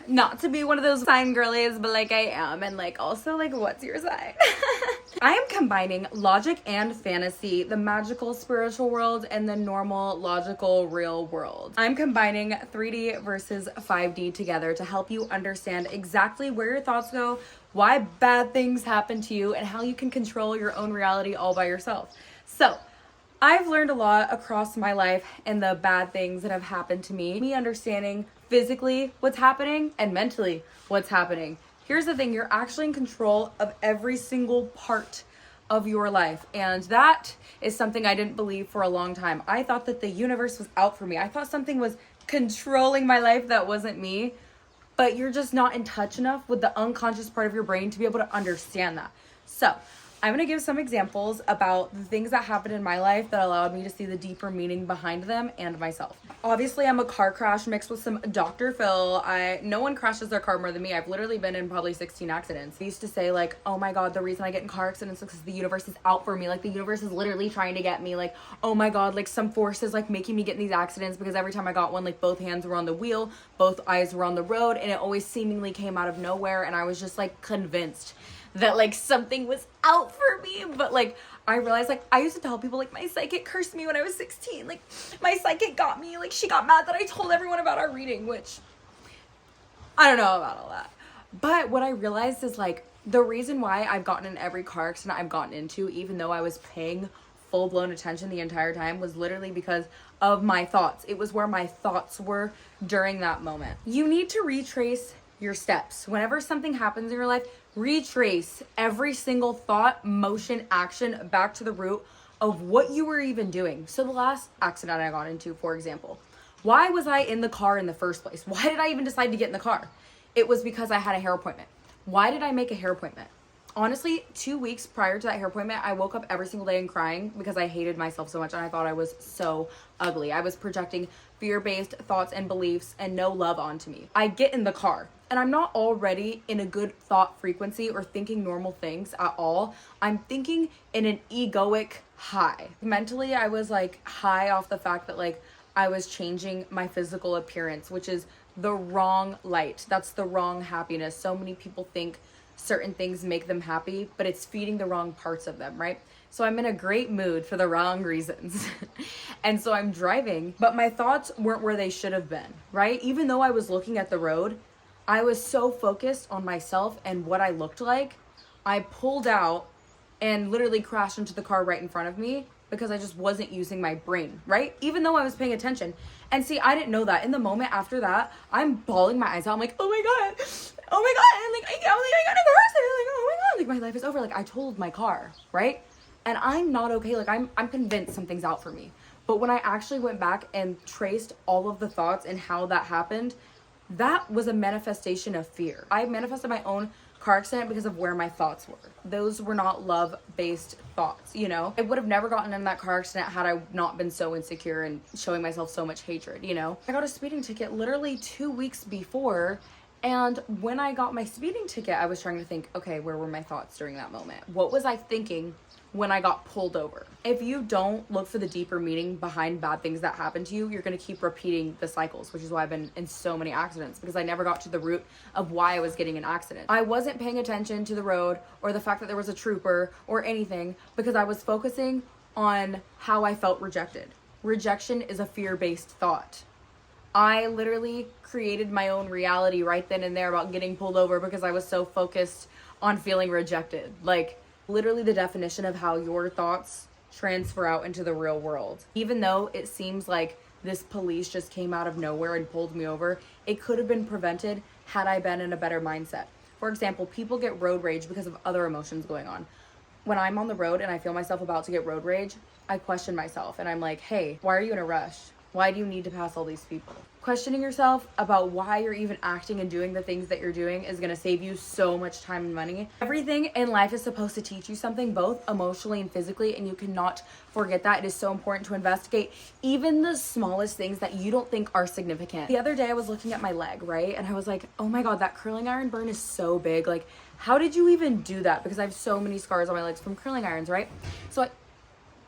Not to be one of those sign girlies, but like I am. And like also like, what's your sign? I am combining logic and fantasy, the magical spiritual world and the normal logical real world. I'm combining 3D versus 5D together to help you understand exactly where your thoughts go, why bad things happen to you, and how you can control your own reality all by yourself. So I've learned a lot across my life and the bad things that have happened to me understanding physically what's happening and mentally what's happening. Here's the thing, you're actually in control of every single part of your life. And that is something I didn't believe for a long time. I thought that the universe was out for me. I thought something was controlling my life that wasn't me. But you're just not in touch enough with the unconscious part of your brain to be able to understand that. So I'm going to give some examples about the things that happened in my life that allowed me to see the deeper meaning behind them and myself. Obviously, I'm a car crash mixed with some Dr. Phil. No one crashes their car more than me. I've literally been in probably 16 accidents. I used to say like, oh my God, the reason I get in car accidents is because the universe is out for me. Like the universe is literally trying to get me. Like, oh my God, like some force is like making me get in these accidents, because every time I got one, like both hands were on the wheel, both eyes were on the road, and it always seemingly came out of nowhere. And I was just like convinced that like something was out for me. But like I realized, like I used to tell people like my psychic cursed me when I was 16. Like my psychic got me, like she got mad that I told everyone about our reading, which I don't know about all that. But what I realized is like the reason why I've gotten in every car accident I've gotten into, even though I was paying full-blown attention the entire time, was literally because of my thoughts. It was where my thoughts were during that moment. You need to retrace your steps. Whenever something happens in your life, retrace every single thought, motion, action back to the root of what you were even doing. So the last accident I got into, for example, why was I in the car in the first place? Why did I even decide to get in the car? It was because I had a hair appointment. Why did I make a hair appointment? Honestly, 2 weeks prior to that hair appointment, I woke up every single day and crying because I hated myself so much and I thought I was so ugly. I was projecting fear-based thoughts and beliefs and no love onto me. I get in the car and I'm not already in a good thought frequency or thinking normal things at all. I'm thinking in an egoic high. Mentally, I was like high off the fact that like I was changing my physical appearance, which is the wrong light. That's the wrong happiness. So many people think certain things make them happy, but it's feeding the wrong parts of them, right? So I'm in a great mood for the wrong reasons. And so I'm driving, but my thoughts weren't where they should have been, right? Even though I was looking at the road, I was so focused on myself and what I looked like, I pulled out and literally crashed into the car right in front of me because I just wasn't using my brain, right? Even though I was paying attention. And see, I didn't know that. In the moment after that, I'm bawling my eyes out. I'm like, oh my God. Oh my God. And like, I can't believe I got in the car accident. Like, oh my God. Like, my life is over. Like, I totaled my car, right? And I'm not okay. Like, I'm convinced something's out for me. But when I actually went back and traced all of the thoughts and how that happened, that was a manifestation of fear. I manifested my own car accident because of where my thoughts were. Those were not love-based thoughts, you know? I would have never gotten in that car accident had I not been so insecure and showing myself so much hatred, you know? I got a speeding ticket literally 2 weeks before, and when I got my speeding ticket, I was trying to think, okay, where were my thoughts during that moment? What was I thinking when I got pulled over? If you don't look for the deeper meaning behind bad things that happen to you, you're going to keep repeating the cycles, which is why I've been in so many accidents, because I never got to the root of why I was getting in accidents. I wasn't paying attention to the road or the fact that there was a trooper or anything, because I was focusing on how I felt rejected. Rejection is a fear-based thought. I literally created my own reality right then and there about getting pulled over because I was so focused on feeling rejected. Like, literally the definition of how your thoughts transfer out into the real world. Even though it seems like this police just came out of nowhere and pulled me over, it could have been prevented had I been in a better mindset. For example, people get road rage because of other emotions going on. When I'm on the road and I feel myself about to get road rage, I question myself and I'm like, hey, why are you in a rush? Why do you need to pass all these people? Questioning yourself about why you're even acting and doing the things that you're doing is going to save you so much time and money. Everything in life is supposed to teach you something, both emotionally and physically, and you cannot forget that. It is so important to investigate even the smallest things that you don't think are significant. The other day I was looking at my leg, right? And I was like, oh my God, that curling iron burn is so big. Like, how did you even do that? Because I have so many scars on my legs from curling irons, right? So I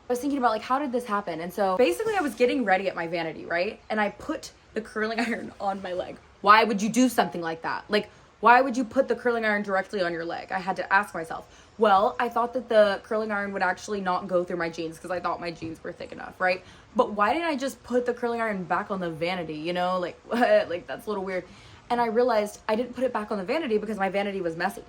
was thinking about like, how did this happen? And so basically I was getting ready at my vanity, right? And I put the curling iron on my leg Why would you do something like that? Like, why would you put the curling iron directly on your leg? I had to ask myself. Well, I thought that the curling iron would actually not go through my jeans because I thought my jeans were thick enough, right? But why didn't I just put the curling iron back on the vanity, you know? Like, what? Like, that's a little weird. And I realized I didn't put it back on the vanity because my vanity was messy.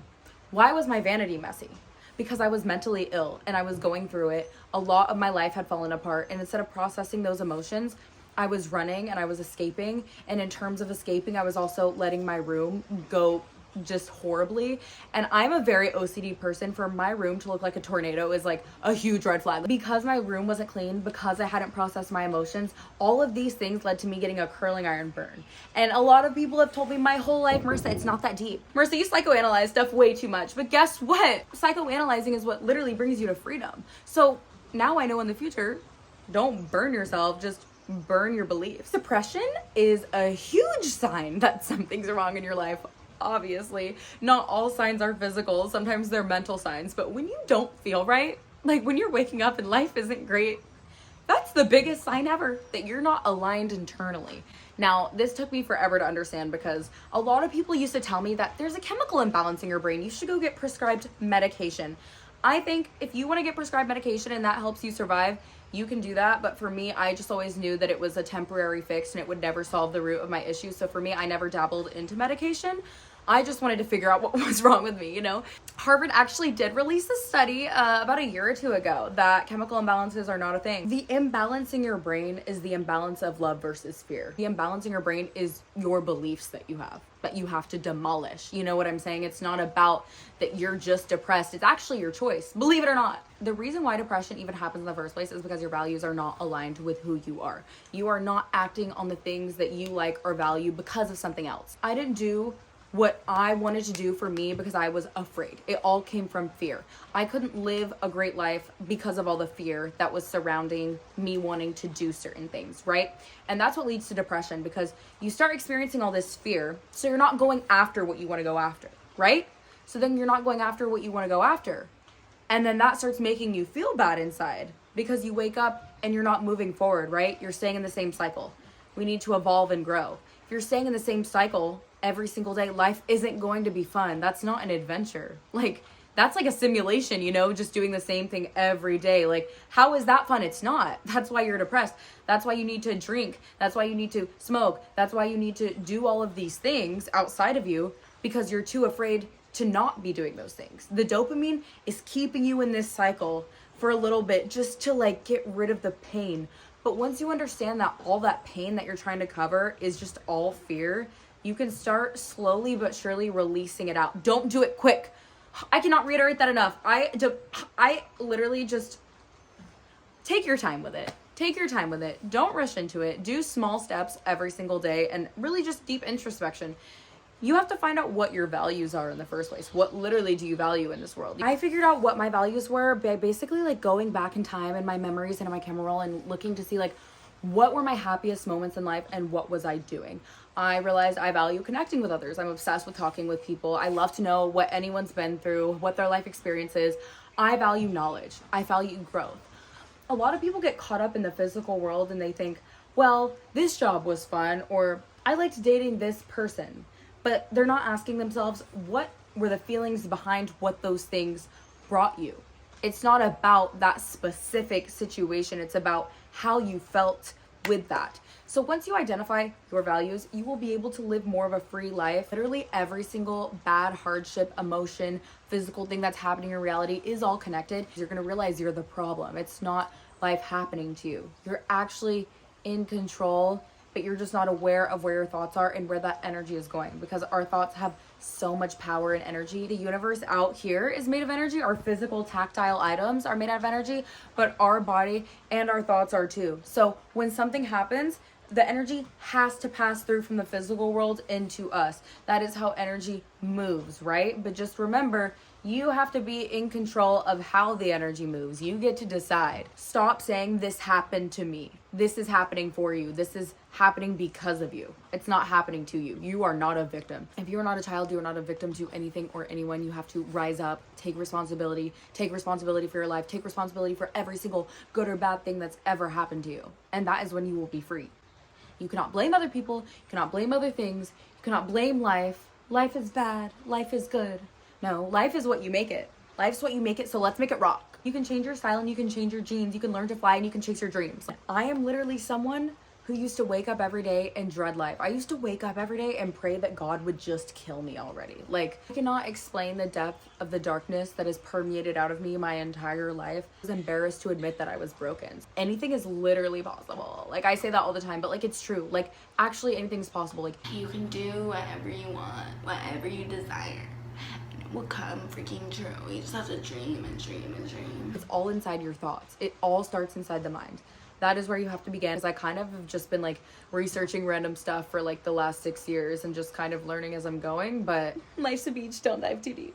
Why was my vanity messy? Because I was mentally ill and I was going through it. A lot of my life had fallen apart. And instead of processing those emotions, I was running and I was escaping. And in terms of escaping, I was also letting my room go just horribly. And I'm a very OCD person. For my room to look like a tornado is like a huge red flag. Because my room wasn't clean, because I hadn't processed my emotions, all of these things led to me getting a curling iron burn. And a lot of people have told me my whole life, Marissa, it's not that deep. Marissa, you psychoanalyze stuff way too much. But guess what? Psychoanalyzing is what literally brings you to freedom. So now I know in the future, don't burn yourself, just burn your beliefs. Depression is a huge sign that something's wrong in your life. Obviously, not all signs are physical. Sometimes they're mental signs. But when you don't feel right, like when you're waking up and life isn't great, that's the biggest sign ever that you're not aligned internally. Now, this took me forever to understand because a lot of people used to tell me that there's a chemical imbalance in your brain. You should go get prescribed medication. I think if you want to get prescribed medication and that helps you survive, you can do that. But for me, I just always knew that it was a temporary fix and it would never solve the root of my issue. So for me, I never dabbled into medication. I just wanted to figure out what was wrong with me, you know? Harvard actually did release a study about a year or two ago that chemical imbalances are not a thing. The imbalance in your brain is the imbalance of love versus fear. The imbalance in your brain is your beliefs that you have to demolish. You know what I'm saying? It's not about that you're just depressed. It's actually your choice, believe it or not. The reason why depression even happens in the first place is because your values are not aligned with who you are. You are not acting on the things that you like or value because of something else. I didn't do what I wanted to do for me because I was afraid. It all came from fear. I couldn't live a great life because of all the fear that was surrounding me wanting to do certain things, right? And that's what leads to depression because you start experiencing all this fear, so you're not going after what you want to go after, right? So then you're not going after what you want to go after. And then that starts making you feel bad inside because you wake up and you're not moving forward, right? You're staying in the same cycle. We need to evolve and grow. If you're staying in the same cycle every single day, life isn't going to be fun. That's not an adventure. Like, that's like a simulation, you know, just doing the same thing every day. Like, how is that fun? It's not. That's why you're depressed. That's why you need to drink. That's why you need to smoke. That's why you need to do all of these things outside of you because you're too afraid to not be doing those things. The dopamine is keeping you in this cycle for a little bit just to like get rid of the pain. But once you understand that all that pain that you're trying to cover is just all fear, you can start slowly but surely releasing it out. Don't do it quick. I cannot reiterate that enough. I literally just take your time with it. Take your time with it. Don't rush into it. Do small steps every single day and really just deep introspection. You have to find out what your values are in the first place. What literally do you value in this world? I figured out what my values were by basically like going back in time in my memories and in my camera roll and looking to see like what were my happiest moments in life and what was I doing. I realized I value connecting with others. I'm obsessed with talking with people. I love to know what anyone's been through, what their life experience is. I value knowledge. I value growth. A lot of people get caught up in the physical world and they think, well, this job was fun or I liked dating this person. But they're not asking themselves what were the feelings behind what those things brought you. It's not about that specific situation. It's about how you felt with that. So once you identify your values, you will be able to live more of a free life. Literally every single bad hardship, emotion, physical thing that's happening in reality is all connected. You're going to realize you're the problem. It's not life happening to you. You're actually in control, but you're just not aware of where your thoughts are and where that energy is going because our thoughts have so much power and energy. The universe out here is made of energy. Our physical tactile items are made out of energy, but our body and our thoughts are too. So when something happens, the energy has to pass through from the physical world into us. That is how energy moves, right? But just remember, you have to be in control of how the energy moves. You get to decide. Stop saying this happened to me. This is happening for you. This is happening because of you. It's not happening to you. You are not a victim. If you are not a child, you are not a victim to anything or anyone. You have to rise up, take responsibility for your life, take responsibility for every single good or bad thing that's ever happened to you. And that is when you will be free. You cannot blame other people. You cannot blame other things. You cannot blame life. Life is bad. Life is good. No, life is what you make it. Life's what you make it, so let's make it rock. You can change your style and you can change your jeans. You can learn to fly and you can chase your dreams. I am literally someone who used to wake up every day and dread life. I used to wake up every day and pray that God would just kill me already. Like, I cannot explain the depth of the darkness that has permeated out of me my entire life. I was embarrassed to admit that I was broken. Anything is literally possible. Like, I say that all the time, but like, it's true. Like, actually anything's possible. Like, you can do whatever you want, whatever you desire. It will come freaking true. You just have to dream and dream and dream. It's all inside your thoughts. It all starts inside the mind. That is where you have to begin. Because I kind of have just been like researching random stuff for like the last 6 years and just kind of learning as I'm going, but life's a beach, don't dive too deep.